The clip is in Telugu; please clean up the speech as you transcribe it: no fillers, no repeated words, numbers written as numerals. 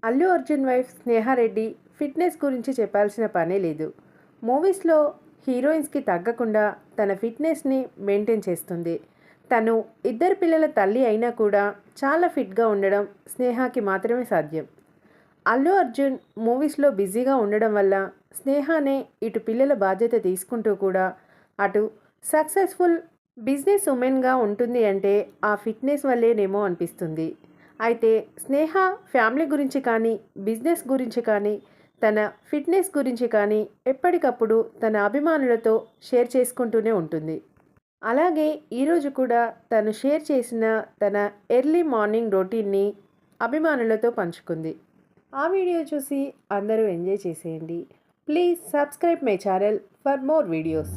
అల్లు అర్జున్ వైఫ్ స్నేహారెడ్డి ఫిట్నెస్ గురించి చెప్పాల్సిన పనే లేదు. మూవీస్లో హీరోయిన్స్కి తగ్గకుండా తన ఫిట్నెస్ని మెయింటైన్ చేస్తుంది. తను ఇద్దరు పిల్లల తల్లి అయినా కూడా చాలా ఫిట్గా ఉండడం స్నేహాకి మాత్రమే సాధ్యం. అల్లు అర్జున్ మూవీస్లో బిజీగా ఉండడం వల్ల స్నేహానే ఇటు పిల్లల బాధ్యత తీసుకుంటూ కూడా అటు సక్సెస్ఫుల్ బిజినెస్ ఉమెన్గా ఉంటుంది అంటే ఆ ఫిట్నెస్ వల్లేనేమో అనిపిస్తుంది. అయితే స్నేహ ఫ్యామిలీ గురించి కానీ బిజినెస్ గురించి కానీ తన ఫిట్నెస్ గురించి కానీ ఎప్పటికప్పుడు తన అభిమానులతో షేర్ చేసుకుంటూనే ఉంటుంది. అలాగే ఈరోజు కూడా తను షేర్ చేసిన తన ఎర్లీ మార్నింగ్ రొటీన్ని అభిమానులతో పంచుకుంది. ఆ వీడియో చూసి అందరూ ఎంజాయ్ చేసేయండి. Please subscribe my channel for more videos.